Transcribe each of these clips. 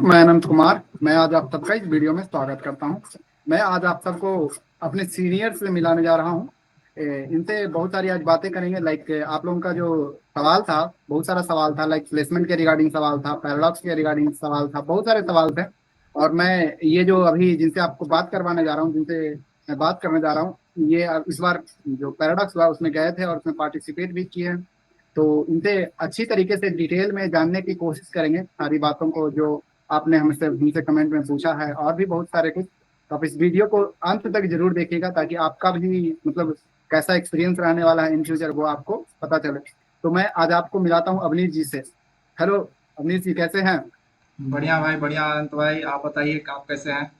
मैं अनंत कुमार। मैं आज आप सबका इस वीडियो में स्वागत करता हूं। मैं आज आप सबको अपने सीनियर से मिलाने जा रहा हूं। इनसे बहुत सारी आज बातें करेंगे। लाइक आप लोगों का जो सवाल था, बहुत सारा सवाल था। लाइक प्लेसमेंट के रिगार्डिंग सवाल था, पैराडॉक्स के रिगार्डिंग सवाल था, बहुत सारे सवाल थे। और मैं ये जो अभी जिनसे आपको बात करवाने जा रहा हूँ, जिनसे मैं बात करने जा रहा हूँ, ये इस बार जो पैराडॉक्स हुआ उसमें गए थे और उसमें पार्टिसिपेट भी किए हैं। तो इनसे अच्छी तरीके से डिटेल में जानने की कोशिश करेंगे सारी बातों को जो आपने हमसे कमेंट में पूछा है, और भी बहुत सारे कुछ। तो आप इस वीडियो को अंत तक जरूर देखिएगा ताकि आपका भी मतलब कैसा एक्सपीरियंस रहने वाला है इन फ्यूचर वो आपको पता चले। तो मैं आज आपको मिलाता हूँ अवनीश जी से। हेलो अवनीश जी, कैसे हैं? बढ़िया भाई, बढ़िया अनंत भाई। आप बताइए आप कैसे हैं?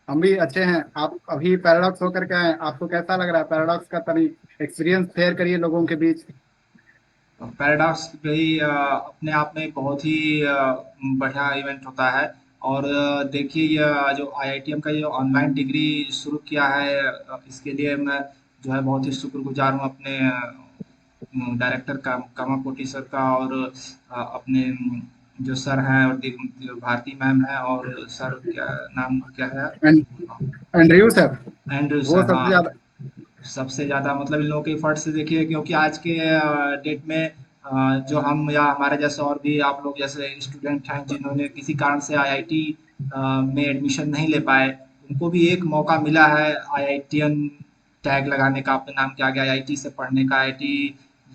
हम भी अच्छे हैं। आप अभी पैराडॉक्स होकर के आए, आपको कैसा लग रहा है पैराडॉक्स का? तनी एक्सपीरियंस शेयर करिए लोगों के बीच। पैराडॉक्स भी अपने आप में बहुत ही बढ़िया इवेंट होता है। और देखिए, यह जो आईआईटीएम का ये ऑनलाइन डिग्री शुरू किया है, इसके लिए मैं जो है बहुत ही शुक्रगुजार हूँ अपने डायरेक्टर कामाकोटी सर का, और अपने जो सर हैं और जो भारती मैम है, और सर क्या नाम क्या है, एंड्रयू सर, एंड्रयू वो सर, हाँ। सबसे ज्यादा। सबसे ज़्यादा मतलब इन लोगों के एफर्ट से देखिए, क्योंकि आज के डेट में जो हम या हमारे जैसे और भी आप लोग जैसे स्टूडेंट हैं जिन्होंने किसी कारण से आईआईटी में एडमिशन नहीं ले पाए, उनको भी एक मौका मिला है आईआईटीएन टैग लगाने का, अपने नाम के आगे आईआईटी से पढ़ने का। आईआईटी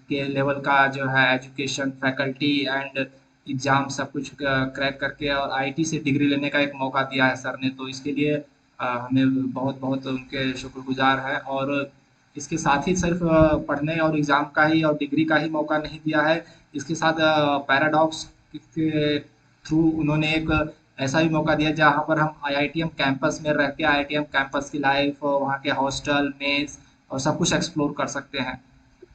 के लेवल का जो है एजुकेशन, फैकल्टी एंड एग्ज़ाम सब कुछ क्रैक करके और आईआईटी से डिग्री लेने का एक मौका दिया है सर ने। तो इसके लिए हमें बहुत बहुत उनके शुक्रगुजार हैं। और इसके साथ ही सिर्फ पढ़ने और एग्ज़ाम का ही और डिग्री का ही मौका नहीं दिया है, इसके साथ पैराडॉक्स के थ्रू उन्होंने एक ऐसा भी मौका दिया जहाँ पर हम आईआईटीएम कैंपस में रह के आईआईटीएम कैंपस की लाइफ, वहाँ के हॉस्टल, मेस और सब कुछ एक्सप्लोर कर सकते हैं।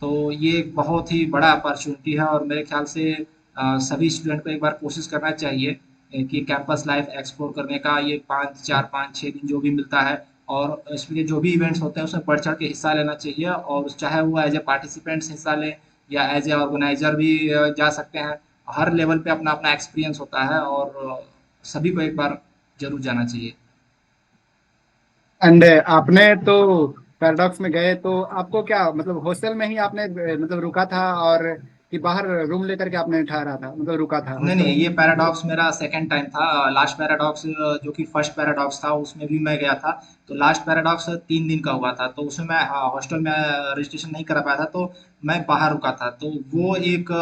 तो ये एक बहुत ही बड़ा अपॉर्चुनिटी है, और मेरे ख्याल से सभी स्टूडेंट को एक बार कोशिश करना चाहिए कि कैंपस लाइफ एक्सप्लोर करने का। ये 5 4 5 6 दिन जो भी मिलता है, और इसमें जो भी इवेंट्स होते हैं उसमें बढ़ चढ़ के हिस्सा लेना चाहिए, और चाहे वो एज ए पार्टिसिपेंट्स हिस्सा लें या एज ए ऑर्गेनाइजर भी जा सकते हैं। हर लेवल पे अपना अपना एक्सपीरियंस होता है, और सभी को एक बार जरूर जाना चाहिए। एंड आपने तो पैराडॉक्स में गए तो आपको क्या मतलब हॉस्टल में ही आपने मतलब रुका था, और कि बाहर रूम लेकर के आपने ठहरा था, मतलब रुका था नहीं हॉस्टल नहीं, में? ये पैराडॉक्स मेरा सेकंड टाइम था। लास्ट पैराडॉक्स जो कि फर्स्ट पैराडॉक्स था उसमें भी मैं गया था। तो लास्ट पैराडॉक्स 3 दिन का हुआ था, तो उसमें मैं हॉस्टल में रजिस्ट्रेशन नहीं करा पाया था, तो मैं बाहर रुका था। तो वो एक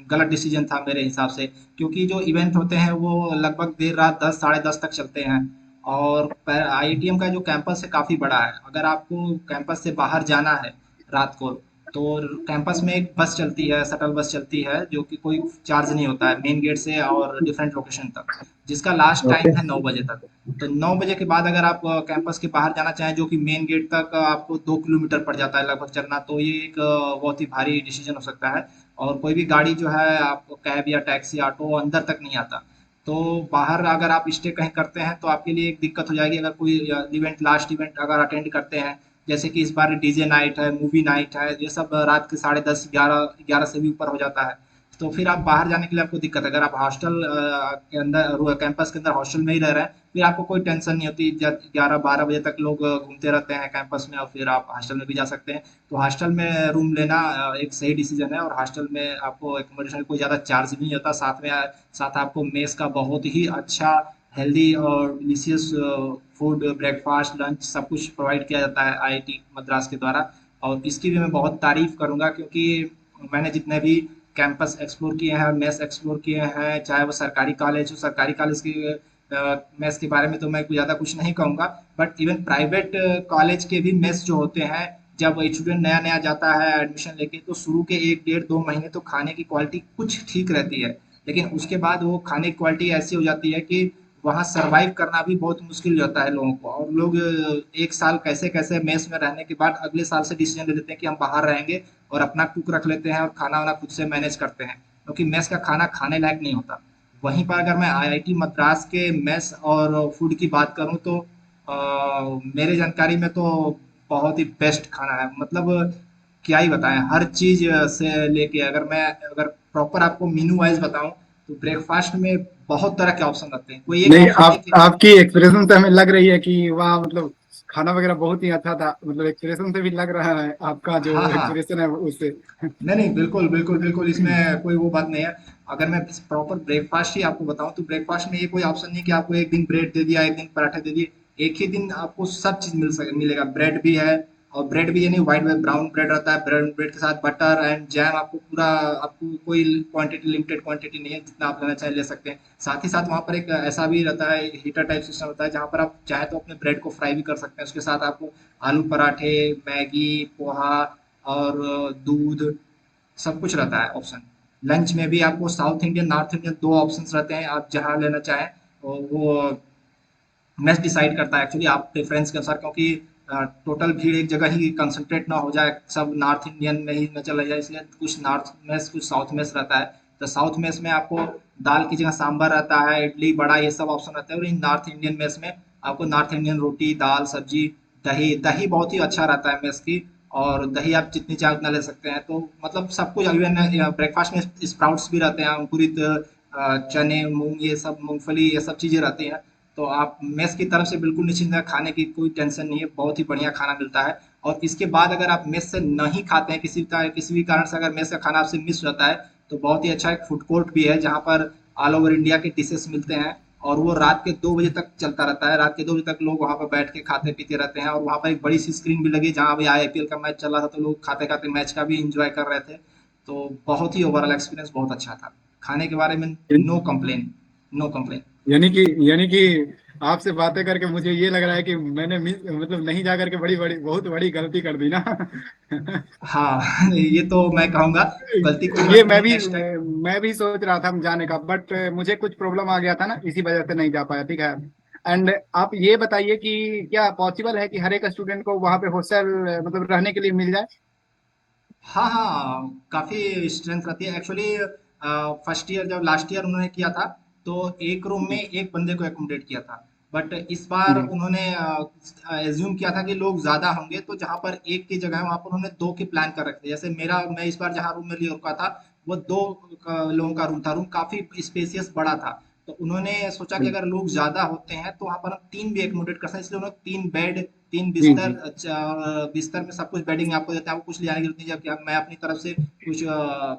गलत डिसीजन था मेरे हिसाब से, क्योंकि जो इवेंट होते हैं वो लगभग देर रात 10 साढ़े 10 तक चलते हैं। और आईआईटीएम का जो कैंपस है काफ़ी बड़ा है। अगर आपको कैंपस से बाहर जाना है रात को, तो कैंपस में एक बस चलती है, शटल बस चलती है, जो कि कोई चार्ज नहीं होता है, मेन गेट से और डिफरेंट लोकेशन तक, जिसका लास्ट टाइम ओके। है 9 बजे तक। तो 9 बजे के बाद अगर आप कैंपस के बाहर जाना चाहें, जो कि मेन गेट तक आपको 2 किलोमीटर पड़ जाता है लगभग चलना, तो ये एक बहुत ही भारी डिसीजन हो सकता है। और कोई भी गाड़ी जो है आपको कैब या टैक्सी ऑटो अंदर तक नहीं आता। तो बाहर अगर आप स्टे कहीं करते हैं तो आपके लिए एक दिक्कत हो जाएगी। अगर कोई इवेंट, लास्ट इवेंट अगर अटेंड करते हैं, जैसे कि इस बार डीजे नाइट है, मूवी नाइट है, ये सब रात के 10:30 11 11 से भी ऊपर हो जाता है। तो फिर आप बाहर जाने के लिए आपको दिक्कत है। अगर आप हॉस्टल के अंदर, कैंपस के अंदर हॉस्टल में ही रह रहे हैं, फिर आपको कोई टेंशन नहीं होती। 11 12 बजे तक लोग घूमते रहते हैं कैंपस में, और फिर आप हॉस्टल में भी जा सकते हैं। तो हॉस्टल में रूम लेना एक सही डिसीजन है, और हॉस्टल में आपको एकोमोडेशन का कोई ज़्यादा चार्ज भी नहीं होता। साथ आपको मेस का बहुत ही अच्छा, हेल्दी और डिलीशियस फूड, ब्रेकफास्ट, लंच सब कुछ प्रोवाइड किया जाता है आईआईटी मद्रास के द्वारा। और इसकी भी मैं बहुत तारीफ करूंगा, क्योंकि मैंने जितने भी कैंपस एक्सप्लोर किए हैं, मेस एक्सप्लोर किए हैं, चाहे वो सरकारी कॉलेज हो, सरकारी कॉलेज के मेस के बारे में तो मैं कुछ ज़्यादा कुछ नहीं कहूँगा। बट इवन प्राइवेट कॉलेज के भी मेस जो होते हैं, जब स्टूडेंट नया नया जाता है एडमिशन लेके, तो शुरू के 1 1.5 2 महीने तो खाने की क्वालिटी कुछ ठीक रहती है। लेकिन उसके बाद वो खाने की क्वालिटी ऐसी हो जाती है कि वहाँ सरवाइव करना भी बहुत मुश्किल हो जाता है लोगों को। और लोग 1 साल कैसे कैसे मेस में रहने के बाद अगले साल से डिसीजन ले लेते हैं कि हम बाहर रहेंगे, और अपना कुक रख लेते हैं और खाना वाना खुद से मैनेज करते हैं, क्योंकि मेस का खाना खाने लायक नहीं होता। वहीं पर अगर मैं आईआईटी मद्रास के मेस और फूड की बात करूं, तो मेरे जानकारी में तो बहुत ही बेस्ट खाना है। मतलब क्या ही बताएं, हर चीज से लेके, अगर प्रॉपर आपको मीनू वाइज बताऊं, तो ब्रेकफास्ट में बहुत तरह के ऑप्शन रहते हैं, कोई एक नहीं, ऑप्शन नहीं आप कि आपकी एक्सप्रेशन से हमें लग रही है कि वहाँ मतलब खाना वगैरह बहुत ही अच्छा था, मतलब एक्सप्रेशन से भी लग रहा है, आपका जो हाँ हाँ। एक्सप्रेशन है उससे। नहीं नहीं, बिल्कुल बिल्कुल बिल्कुल, इसमें कोई वो बात नहीं है। अगर मैं प्रॉपर ब्रेकफास्ट ही आपको बताऊं तो ब्रेकफास्ट में ये कोई ऑप्शन नहीं कि आपको एक दिन ब्रेड दे दिया, एक दिन पराठे दे दिए। एक ही दिन आपको सब चीज मिलेगा। ब्रेड भी है, और ब्रेड भी यानी व्हाइट ब्राउन ब्रेड रहता है, ब्रेड ब्रेड के साथ बटर एंड जैम। आपको पूरा, आपको कोई क्वांटिटी, लिमिटेड क्वांटिटी नहीं है, जितना आप लेना चाहे ले सकते हैं। साथ ही साथ वहाँ पर एक ऐसा भी रहता है, हीटर टाइप सिस्टम होता है, जहाँ पर आप चाहे तो अपने ब्रेड को फ्राई भी कर सकते हैं। उसके साथ आपको आलू पराठे, मैगी, पोहा और दूध, सब कुछ रहता है ऑप्शन। लंच में भी आपको साउथ इंडियन, नॉर्थ इंडियन दो ऑप्शंस रहते हैं, आप जहाँ लेना चाहें। और वो मेस डिसाइड करता है एक्चुअली आप प्रेफरेंस के अनुसार, क्योंकि टोटल भीड़ एक जगह ही कंसंट्रेट ना हो जाए, सब नॉर्थ इंडियन में ही न चला जाए, इसलिए कुछ नॉर्थ मेस कुछ साउथ मेस रहता है। तो साउथ मेस में आपको दाल की जगह सांभर रहता है, इडली बड़ा ये सब ऑप्शन रहता है। और इन नॉर्थ इंडियन मेस में आपको नॉर्थ इंडियन रोटी दाल सब्जी, दही दही बहुत ही अच्छा रहता है मेस की। और दही आप जितनी चाहे उतना ले सकते हैं। तो मतलब सब कुछ, इवन ब्रेकफास्ट में स्प्राउट्स भी रहते हैं, अंकुरित चने मूंग ये सब, मूंगफली ये सब चीजें रहती हैं। तो आप मेस की तरफ से बिल्कुल निश्चिंत हैं, खाने की कोई टेंशन नहीं है, बहुत ही बढ़िया खाना मिलता है। और इसके बाद अगर आप मेस से नहीं खाते हैं, किसी भी कारण से अगर मेस का खाना आपसे मिस रहता है, तो बहुत ही अच्छा एक फूड कोर्ट भी है, जहाँ पर ऑल ओवर इंडिया के डिशेस मिलते हैं। और वो रात के 2 बजे तक चलता रहता है। रात के 2 बजे तक लोग वहाँ पर बैठ के खाते पीते रहते हैं। और वहाँ पर एक बड़ी सी स्क्रीन भी लगी है, जहाँ अभी आईपीएल का मैच चल रहा था, तो लोग खाते खाते मैच का भी इंजॉय कर रहे थे। तो बहुत ही ओवरऑल एक्सपीरियंस बहुत अच्छा था। खाने के बारे में नो कंप्लेन, नो कंप्लेन। यानी कि आपसे बातें करके मुझे ये लग रहा है कि मैंने मतलब नहीं जा करके बड़ी बड़ी बहुत बड़ी गलती कर दी ना। हाँ ये तो मैं कहूँगा, गलती कोई ये बात नहीं, नेक्स्ट टाइम। मैं भी सोच रहा था जाने का, बट मुझे कुछ प्रॉब्लम आ गया था ना, इसी वजह से नहीं जा पाया, ठीक है। एंड आप ये बताइए कि क्या पॉसिबल है कि हर एक स्टूडेंट को वहाँ पे हॉस्टल मतलब रहने के लिए मिल जाए? हाँ हाँ, काफी स्ट्रेंथ रहती है एक्चुअली। फर्स्ट ईयर जब लास्ट ईयर उन्होंने किया था, तो एक रूम में जी एक बंदे को एकोमोडेट किया था। बट इस बार जी उन्होंने एज्यूम किया था कि लोग ज्यादा होंगे, तो जहाँ पर एक की जगह वहां पर उन्होंने दो के प्लान कर रखे थे। जैसे मैं इस बार जहाँ रूम में लिया रुका था, वो दो लोगों का रूम था। रूम काफी स्पेसियस बड़ा था। तो उन्होंने सोचा कि जी अगर लोग ज्यादा होते हैं तो वहां पर हम तीन भी एकोमोडेट कर सकते हैं, इसलिए उन्होंने तीन बेड, तीन जी बिस्तर, जी अच्छा, बिस्तर में सब कुछ बेडिंग आपको देते हैं, आपको कुछ ले जाने की जरूरत नहीं है। जबकि मैं अपनी तरफ से कुछ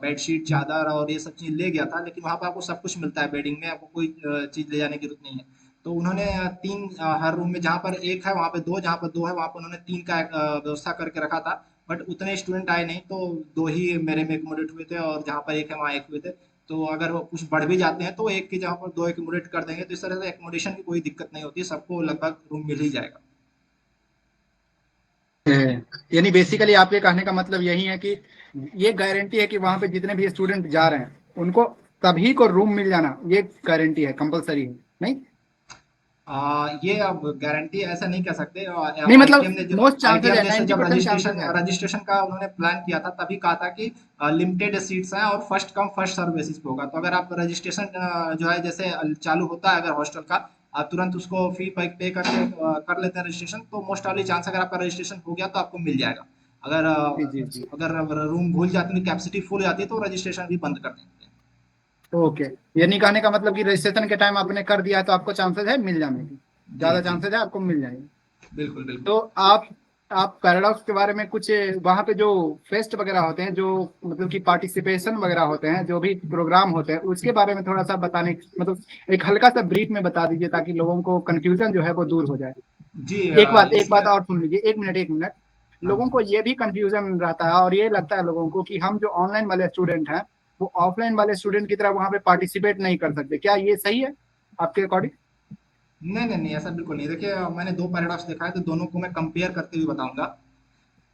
बेडशीट चादर और ये सब चीज ले गया था, लेकिन वहां पर आपको सब कुछ मिलता है बेडिंग में, आपको कोई चीज ले जाने की जरूरत नहीं है। तो उन्होंने तीन, हर रूम में जहाँ पर एक है वहां पे दो, जहाँ पर दो है वहां पर उन्होंने तीन का व्यवस्था करके रखा था। बट उतने स्टूडेंट आए नहीं, तो दो ही मेरे में एकोमोडेट हुए थे, और जहाँ पर एक है वहाँ एक हुए थे। तो अगर वो कुछ बढ़ भी जाते हैं, तो एक की जगह पर दो एकोमोडेट कर देंगे, तो इस तरह से एकोमोडेशन की कोई दिक्कत नहीं होती, सबको लगभग रूम मिल ही जाएगा। है। यानी बेसिकली आपके कहने का मतलब यही है कि ये गारंटी है कि वहां पे जितने भी स्टूडेंट जा रहे हैं उनको सभी को रूम मिल जाना, ये गारंटी है, कंपलसरी है नहीं? ये अब गारंटी ऐसा नहीं कह सकते। नहीं आईटीएम मतलब ने जो मोस्ट चांसेस आईटीएम है, ने से जब 90% चांसेस रजिस्ट्रेशन है। रजिस्ट्रेशन का उन्होंने प्लान किया था, तभी कहा था कि लिमिटेड सीट्स हैं और first come first serve basis पे होगा। तो अगर आप रजिस्ट्रेशन जो है जैसे चालू होता है अगर हॉस्टल का, आप तुरंत उसको फी पे करके कर लेते हैं रजिस्ट्रेशन, तो मोस्ट ऑफली चांस अगर आपका रजिस्ट्रेशन हो गया तो आपको मिल जाएगा। अगर जी जी जी। अगर रूम भूल जाते हैं, कैपेसिटी फुल हो जाती है, तो रजिस्ट्रेशन भी बंद कर देंगे। ओके, यानी कहने का मतलब कि रजिस्ट्रेशन के टाइम आपने कर दिया है तो आपको चांसेस है मिल जाने की, जी ज्यादा जी, चांसेस है आपको मिल जाएंगे। बिल्कुल बिल्कुल। तो आप पैराडॉक्स के बारे में कुछ, वहाँ पे जो फेस्ट वगैरह होते हैं, जो मतलब कि पार्टिसिपेशन वगैरह होते हैं, जो भी प्रोग्राम होते हैं, उसके बारे में थोड़ा सा बताने, मतलब एक हल्का सा ब्रीफ में बता दीजिए ताकि लोगों को कंफ्यूजन जो है वो दूर हो जाए। जी एक बात इसमें, और सुन लीजिए, एक मिनट। हाँ लोगों को ये भी कंफ्यूजन रहता है और ये लगता है लोगों को कि हम जो ऑनलाइन वाले स्टूडेंट हैं वो ऑफलाइन वाले स्टूडेंट की तरह वहाँ पे पार्टिसिपेट नहीं कर सकते, क्या ये सही है आपके अकॉर्डिंग? नहीं नहीं नहीं, ऐसा बिल्कुल नहीं। देखिए मैंने दो पैराडॉक्स देखा है, तो दोनों को मैं कंपेयर करते हुए बताऊंगा।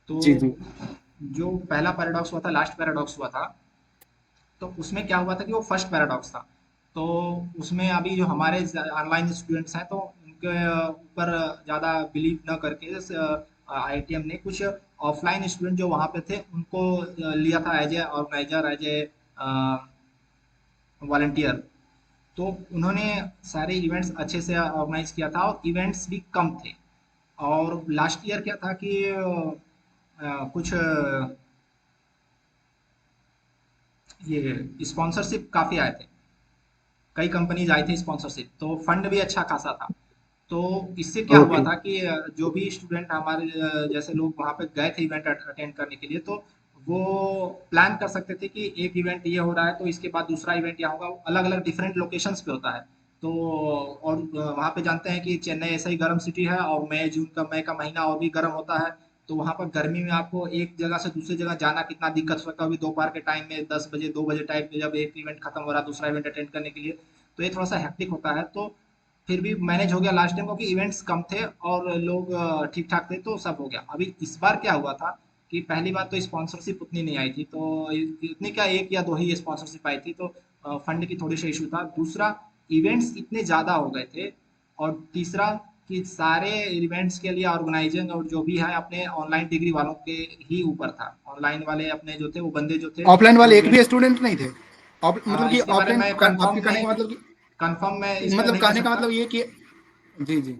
तो जी जी जो पहला पैराडॉक्स हुआ था, लास्ट पैराडॉक्स हुआ था, तो उसमें क्या हुआ था कि वो फर्स्ट पैराडॉक्स था। तो उसमें अभी जो हमारे ऑनलाइन स्टूडेंट्स हैं, तो उनके ऊपर ज़्यादा बिलीव न करके आईटीएम ने कुछ ऑफलाइन स्टूडेंट जो वहाँ पे थे उनको लिया था as a organiser, as a volunteer. तो उन्होंने सारे इवेंट्स अच्छे से ऑर्गेनाइज किया था, और इवेंट्स भी कम थे। और लास्ट ईयर क्या था कि कुछ ये स्पॉन्सरशिप काफ़ी आए थे। कई कंपनीज आई थी स्पॉन्सरशिप, तो फंड भी अच्छा खासा था। तो इससे क्या हुआ ओके। था कि जो भी स्टूडेंट हमारे जैसे लोग वहाँ पे गए थे इवेंट अटेंड करने के लिए, तो वो प्लान कर सकते थे कि एक इवेंट ये हो रहा है तो इसके बाद दूसरा इवेंट यहाँ होगा, अलग अलग डिफरेंट लोकेशंस पे होता है। तो और वहाँ पे जानते हैं कि चेन्नई ऐसा ही गर्म सिटी है, और मई का महीना और भी गर्म होता है। तो वहाँ पर गर्मी में आपको एक जगह से दूसरी जगह जाना कितना दिक्कत हो सकता है, अभी दोपहर के टाइम में 10 बजे 2 बजे टाइम में, जब एक इवेंट खत्म हो रहा है दूसरा इवेंट अटेंड करने के लिए, तो ये थोड़ा सा हेक्टिक होता है। तो फिर भी मैनेज हो गया लास्ट टाइम, क्योंकि इवेंट्स कम थे और लोग ठीक ठाक थे, तो सब हो गया। अभी इस बार क्या हुआ था कि पहली बात तो स्पॉन्सरशिप उतनी नहीं आई थी, तो इतनी क्या, एक या दो ही स्पॉन्सरशिप आई थी, तो फंड की थोड़ी सा इशू था। दूसरा, इवेंट्स इतने ज्यादा हो गए थे। और तीसरा, कि सारे इवेंट्स के लिए ऑर्गेनाइजिंग और जो भी है अपने ऑनलाइन डिग्री वालों के ही ऊपर था। ऑनलाइन वाले अपने जो थे, वो बंदे जो थे ऑफलाइन वो वाले एक भी इवेंट्स, स्टूडेंट नहीं थे? मतलब कि इसके बारे ऑफलाइन, में आपके कहने का मतलब कंफर्म मैं इस पर मतलब नहीं कह कहने का सकता। मतलब ये कि जी जी।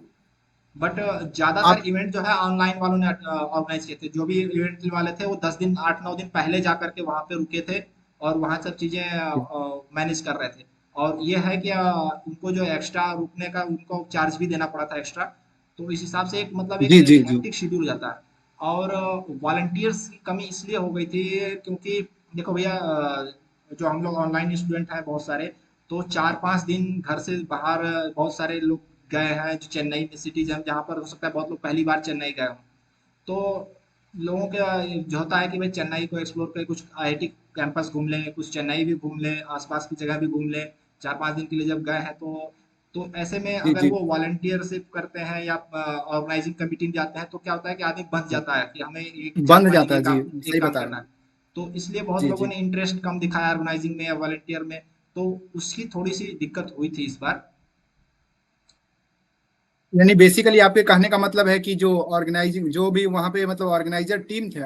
बट ज्यादातर आप इवेंट जो है ऑनलाइन वालों ने ऑर्गेनाइज किए थे। जो भी इवेंट वाले थे वो 10 दिन 8 9 दिन पहले जा करके वहां पे रुके थे, और वहां सब चीजें मैनेज कर रहे थे। और ये है कि उनको जो एक्स्ट्रा रुकने का उनको चार्ज भी देना पड़ा था एक्स्ट्रा। तो इस हिसाब से एक मतलब एक जी जी जी। हेक्टिक शेड्यूल हो जाता है। और वॉलंटियर्स की कमी इसलिए हो गई थी क्योंकि देखो भैया, जो हम लोग ऑनलाइन स्टूडेंट हैं बहुत सारे, तो 4 5 दिन घर से बाहर बहुत सारे लोग गए हैं, जो चेन्नई में सिटीज हैं जहाँ पर हो सकता है बहुत लोग पहली बार चेन्नई गए हों। तो लोगों का जो होता है कि भाई चेन्नई को एक्सप्लोर करें, कुछ आईआईटी कैंपस घूम लें, कुछ चेन्नई भी घूम लें, आसपास की जगह भी घूम लें। 4 5 दिन के लिए जब गए हैं, तो ऐसे में जी अगर जी। वो वॉलंटियरशिप करते हैं या ऑर्गेनाइजिंग कमेटी में जाते हैं, तो क्या होता है कि आदमी बंध जाता है कि हमें एक चार बंद पांच दिन जाता है जी। एक सही काम बता रहे करना हैं। है। तो इसलिए बहुत जी लोगों जी। ने इंटरेस्ट कम दिखाया ऑर्गेनाइजिंग में या वॉलंटियर में। तो उसकी थोड़ी सी दिक्कत हुई थी इस बार। यानी बेसिकली आपके कहने का मतलब है कि जो ऑर्गेनाइजिंग, जो भी वहां पे मतलब ऑर्गेनाइजर टीम थे,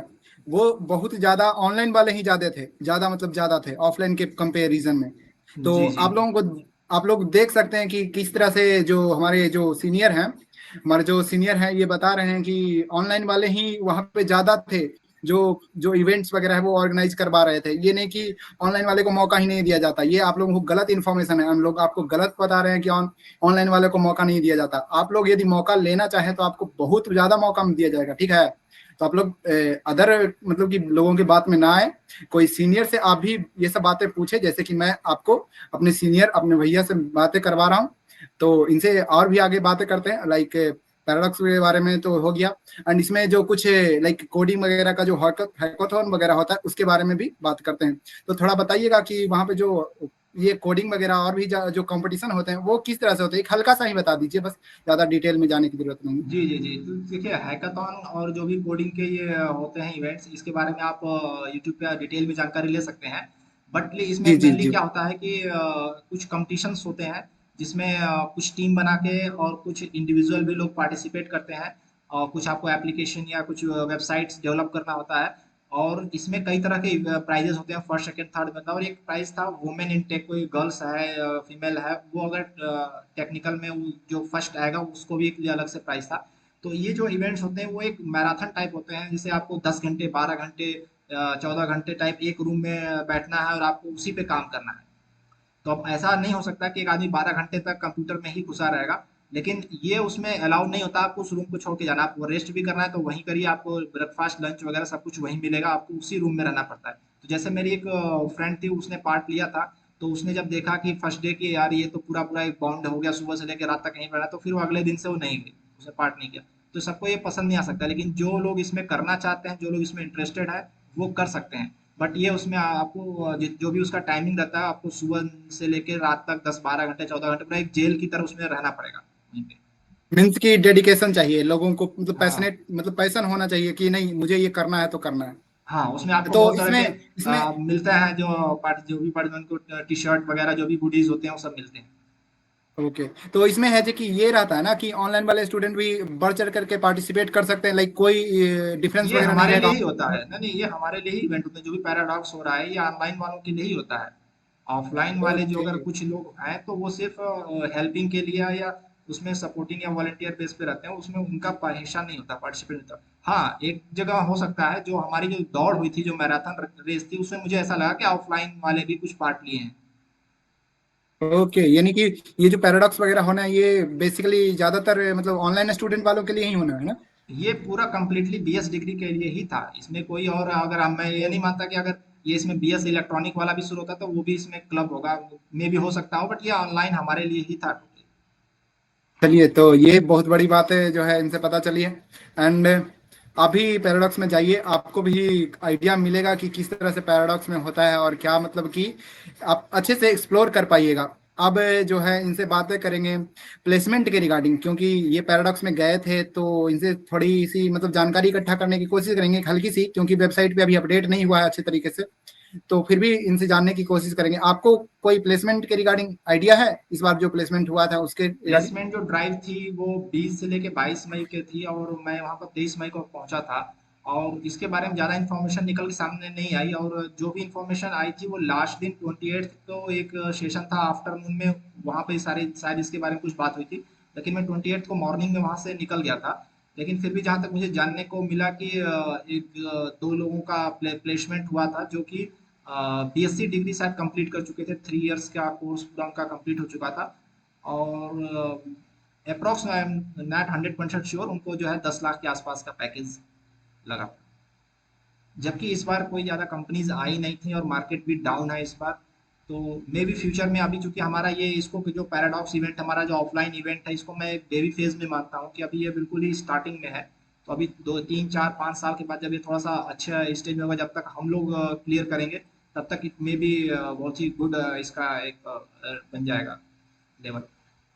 वो बहुत ज्यादा ऑनलाइन वाले ही ज्यादा थे, ज्यादा मतलब ज्यादा थे ऑफलाइन के कंपैरिजन में। तो जी जी आप लोगों को, आप लोग देख सकते हैं कि किस तरह से जो हमारे जो सीनियर हैं, हमारे जो सीनियर हैं ये बता रहे हैं कि ऑनलाइन वाले ही वहां पे ज्यादा थे, जो जो इवेंट्स वगैरह है वो ऑर्गेनाइज करवा रहे थे। ये नहीं कि ऑनलाइन वाले को मौका ही नहीं दिया जाता। ये आप लोगों को गलत इन्फॉर्मेशन है, हम लोग आपको गलत बता रहे हैं कि ऑनलाइन वाले को मौका नहीं दिया जाता। आप लोग यदि मौका लेना चाहें तो आपको बहुत ज्यादा मौका दिया जाएगा, ठीक है? तो आप लोग अदर मतलब कि लोगों की बात में ना आए। कोई सीनियर से आप भी ये सब बातें पूछे, जैसे कि मैं आपको अपने सीनियर अपने भैया से बातें करवा रहा हूँ। तो इनसे और भी आगे बातें करते हैं, लाइक पैराडॉक्स के बारे में तो हो गया। एंड इसमें जो कुछ लाइक कोडिंग वगैरह का जो हैकाथॉन वगैरह होता है उसके बारे में भी बात करते हैं। तो थोड़ा बताइएगा कि वहाँ पे जो ये कोडिंग वगैरह और भी जो कंपटीशन होते हैं वो किस तरह से होते हैं, एक हल्का सा ही बता दीजिए, बस ज्यादा डिटेल में जाने की जरूरत नहीं है। जी जी जी। तो देखिए, हैकाथॉन और जो भी कोडिंग के ये होते हैं इवेंट्स, इसके बारे में आप यूट्यूब पे डिटेल में जानकारी ले सकते हैं। बट इसमें जी जी मेनली जी। क्या होता है कि कुछ कंपटीशंस होते हैं जिसमें कुछ टीम बना के और कुछ इंडिविजुअल भी लोग पार्टिसिपेट करते हैं। और कुछ आपको एप्लीकेशन या कुछ वेबसाइट्स डेवलप करना होता है। और इसमें कई तरह के प्राइजेस होते हैं, फर्स्ट सेकंड थर्ड में था। और एक प्राइज था वुमेन इन टेक, कोई गर्ल्स है फीमेल है, वो अगर टेक्निकल में जो फर्स्ट आएगा उसको भी एक अलग से प्राइस था। तो ये जो इवेंट्स होते हैं वो एक मैराथन टाइप होते हैं, जिसे आपको 10 घंटे 12 घंटे 14 घंटे टाइप एक रूम में बैठना है और आपको उसी पे काम करना है। तो अब ऐसा नहीं हो सकता कि एक आदमी 12 घंटे तक कंप्यूटर में ही घुसा रहेगा। लेकिन ये उसमें अलाउ नहीं होता, आपको उस रूम को छोड़ के जाना। आपको रेस्ट भी करना है तो वहीं करिए, आपको ब्रेकफास्ट लंच वगैरह सब कुछ वहीं मिलेगा, आपको उसी रूम में रहना पड़ता है। तो जैसे मेरी एक फ्रेंड थी, उसने पार्ट लिया था। तो उसने जब देखा कि फर्स्ट डे की यार ये तो पूरा पूरा एक बाउंड हो गया, सुबह से लेकर रात तक कहीं रहना, तो फिर वो अगले दिन से वो नहीं गई, उसने पार्ट नहीं किया। तो सबको ये पसंद नहीं आ सकता, लेकिन जो लोग इसमें करना चाहते हैं, जो लोग इसमें इंटरेस्टेड है, वो कर सकते हैं। बट ये उसमें आपको जो भी उसका टाइमिंग रहता है, आपको सुबह से लेकर रात तक 10 12 घंटे 14 घंटे पूरा एक जेल की तरह उसमें रहना पड़ेगा वहीं पे। मीन्स की डेडिकेशन चाहिए लोगों को, मतलब हाँ पैशनेट, मतलब पैशन होना चाहिए कि नहीं मुझे ये करना है तो करना हाँ, उसमें है। आपको तो बहुत तरह के इसमें इसमें मिलता है, जो पार्टी जो भी पार्टी उनको टी शर्ट वगैरह जो भी गुडीज होते हैं वो सब मिलते हैं। ओके। तो इसमें है जो कि ये रहता है ना कि ऑनलाइन वाले स्टूडेंट भी बढ़ चढ़ करके पार्टिसिपेट कर सकते हैं, लाइक कोई डिफरेंस ये वगैरह नहीं हमारे लिए रहेगा? ही होता है, नहीं नहीं, ये हमारे लिए ही इवेंट होता है। जो भी पैराडॉक्स हो रहा है ये ऑनलाइन वालों के लिए ही होता है। ऑफलाइन वाले जो ओके। अगर कुछ लोग हैं तो वो सिर्फ हेल्पिंग के लिए या उसमें सपोर्टिंग या वॉलंटियर बेस पे रहते हैं, उसमें उनका हिस्सा नहीं होता, पार्टिसिपेट नहीं होता। हाँ, एक जगह हो सकता है, जो हमारी जो दौड़ हुई थी, जो मैराथन रेस थी, उसमें मुझे ऐसा लगा कि ऑफलाइन वाले भी कुछ पार्ट लिए हैं। ओके, यानी कि ये जो पैराडॉक्स वगैरह होना है ये बेसिकली ज्यादातर मतलब ऑनलाइन स्टूडेंट वालों के लिए ही होना है ना? ये पूरा कंप्लीटली बीएस डिग्री के लिए ही था। इसमें कोई और, अगर मैं ये नहीं मानता कि अगर ये इसमें बीएस इलेक्ट्रॉनिक वाला भी शुरू होता तो वो भी इसमें क्लब होगा, मे भी हो सकता हो, बट ये ऑनलाइन हमारे लिए ही था। चलिए, तो ये बहुत बड़ी बात है जो है इनसे पता चली है। एंड अभी पैराडॉक्स में जाइए, आपको भी आइडिया मिलेगा कि किस तरह से पैराडॉक्स में होता है और क्या मतलब कि आप अच्छे से एक्सप्लोर कर पाइएगा। अब जो है इनसे बातें करेंगे प्लेसमेंट के रिगार्डिंग, क्योंकि ये पैराडॉक्स में गए थे तो इनसे थोड़ी सी मतलब जानकारी इकट्ठा करने की कोशिश करेंगे, हल्की सी, क्योंकि वेबसाइट पे अभी अपडेट नहीं हुआ है अच्छे तरीके से। तो फिर भी इनसे जानने की कोशिश करेंगे। आपको कोई प्लेसमेंट के रिगार्डिंग आइडिया है, इस बार जो प्लेसमेंट हुआ था उसके रिगार्डिंग? प्लेसमेंट जो ड्राइव थी वो 20 से लेके 22 मई के थी, और मैं वहाँ पर 23 मई को पहुँचा था। और इसके बारे में ज़्यादा इन्फॉर्मेशन निकल के सामने नहीं आई, और जो भी इन्फॉर्मेशन आई थी वो लास्ट दिन 28 को एक सेशन था आफ्टरनून में, वहाँ पे सारी शायद इसके बारे में कुछ बात हुई थी। लेकिन मैं 28 को मॉर्निंग में वहाँ से निकल गया था। लेकिन फिर भी जहाँ तक मुझे जानने को मिला कि दो लोगों का प्लेसमेंट हुआ था, जो कि बीएससी डिग्री शायद कंप्लीट कर चुके थे, 3 इयर्स का कोर्स पूरा उनका कंप्लीट हो चुका था। और approx I am not 100% sure, उनको जो है 10 लाख के आसपास का पैकेज लगा। जबकि इस बार कोई ज़्यादा कंपनीज आई नहीं थी और मार्केट भी डाउन है इस बार। तो मे भी फ्यूचर में, अभी चूंकि हमारा ये इसको जो पैराडॉक्स इवेंट, हमारा जो ऑफलाइन इवेंट है, इसको मैं एक बेबी फेज में मानता हूँ कि अभी ये बिल्कुल ही स्टार्टिंग में है। तो अभी 2 3 4 5 साल के बाद जब ये थोड़ा सा अच्छा स्टेज में होगा, जब तक हम लोग क्लियर करेंगे, तब तक इट मे भी बहुत ही गुड इसका एक बन जाएगा लेवल।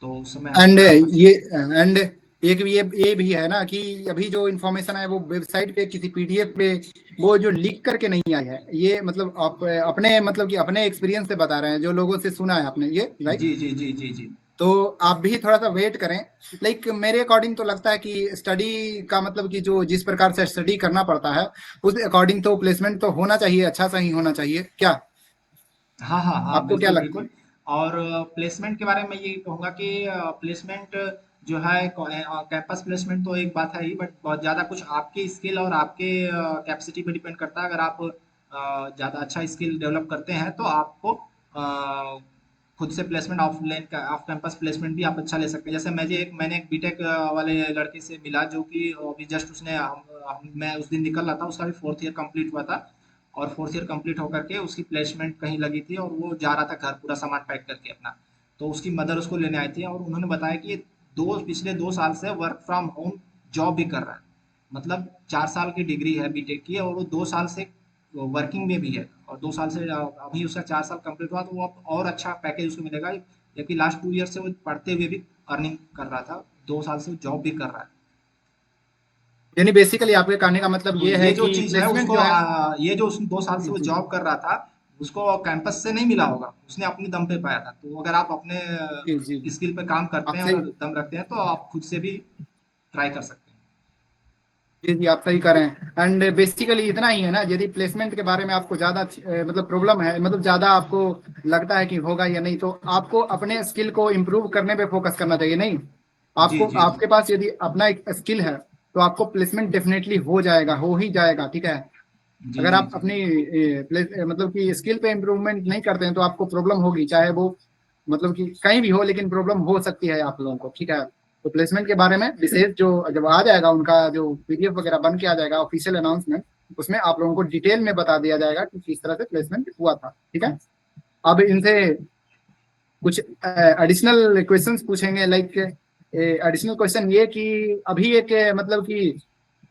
तो उस समय हम एंड लोग कुछ। ये एंड एक ये भी है ना कि अभी जो इन्फॉर्मेशन है वो वेबसाइट पे किसी पीडीएफ पे वो जो लिख करके नहीं आई है, ये मतलब आप अपने मतलब कि अपने एक्सपीरियंस से बता रहे हैं, जो लोगों से सुना है आपने, ये राइट? जी जी जी जी जी। तो आप भी थोड़ा सा वेट करें। लाइक मेरे अकॉर्डिंग तो लगता है कि स्टडी का मतलब कि जो जिस प्रकार से स्टडी करना पड़ता है उस अकॉर्डिंग तो प्लेसमेंट तो होना चाहिए, अच्छा सा ही होना चाहिए क्या? हाँ हाँ हाँ, आपको क्या बिल्कुल लगता बिल्कुल। और प्लेसमेंट के बारे में ये कहूँगा कि प्लेसमेंट जो है, कैंपस प्लेसमेंट तो एक बात है ही, बट बहुत ज़्यादा कुछ आपके स्किल और आपके कैपेसिटी पे डिपेंड करता है। अगर आप ज़्यादा अच्छा स्किल डेवलप करते हैं तो आपको खुद से प्लेसमेंट, ऑफलाइन का ऑफ कैंपस प्लेसमेंट भी आप अच्छा ले सकते हैं। जैसे मैंने एक बीटेक वाले लड़के से मिला, जो कि अभी जस्ट उसने मैं उस दिन निकल रहा था, उसका भी 4th ईयर कंप्लीट हुआ था। और 4th ईयर कंप्लीट होकर के उसकी प्लेसमेंट कहीं लगी थी, और वो जा रहा था घर पूरा सामान पैक करके अपना। तो उसकी मदर उसको लेने आई थी, और उन्होंने बताया कि ये पिछले 2 साल से वर्क फ्रॉम होम जॉब भी कर रहा है। मतलब 4 साल की डिग्री है बीटेक की, और वो 2 साल से वर्किंग में भी है। और 2 साल से अभी उसका 4 साल कंप्लीट हुआ, तो वो अब और अच्छा पैकेज उसको मिलेगा। जबकि लास्ट 2 ईयर से वो पढ़ते हुए भी अर्निंग कर रहा था, 2 साल से जॉब भी कर रहा है। यानी बेसिकली आपके कहने का मतलब तो ये ये है जो कि चीज़ है प्लेसमेंट उसको, जो है। ये जो उस 2 साल से जी वो जी। जॉब कर रहा था, उसको कैंपस से नहीं मिला होगा, उसने अपने दम पे पाया था। तो अगर आप अपने जी जी, स्किल पे काम करते आप हैं सही। और दम रखते हैं, तो आप खुद से भी ट्राई कर सकते हैं। जी जी, आप सही कर रहे हैं। एंड बेसिकली इतना ही है ना, यदि प्लेसमेंट के बारे में आपको ज्यादा मतलब प्रॉब्लम है, मतलब ज्यादा आपको लगता है कि होगा या नहीं, तो आपको अपने स्किल को इम्प्रूव करने पे फोकस करना चाहिए। नहीं, जी आपको जी जी आपके पास यदि अपना एक स्किल है तो आपको प्लेसमेंट डेफिनेटली हो जाएगा, हो ही जाएगा, ठीक है। जी अगर जी आप जी। अपनी मतलब कि स्किल पे इम्प्रूवमेंट नहीं करते हैं तो आपको प्रॉब्लम होगी, चाहे वो मतलब कि कहीं भी हो, लेकिन प्रॉब्लम हो सकती है आप लोगों को, ठीक है। तो प्लेसमेंट के बारे में विशेष जो जब आ जाएगा उनका जो पीडीएफ वगैरह बन के आ जाएगा ऑफिशियल अनाउंसमेंट, उसमें आप लोगों को डिटेल में बता दिया जाएगा कि किस तरह से प्लेसमेंट हुआ था, ठीक है। अब इनसे कुछ एडिशनल क्वेश्चंस पूछेंगे, लाइक एडिशनल क्वेश्चन ये कि अभी एक मतलब कि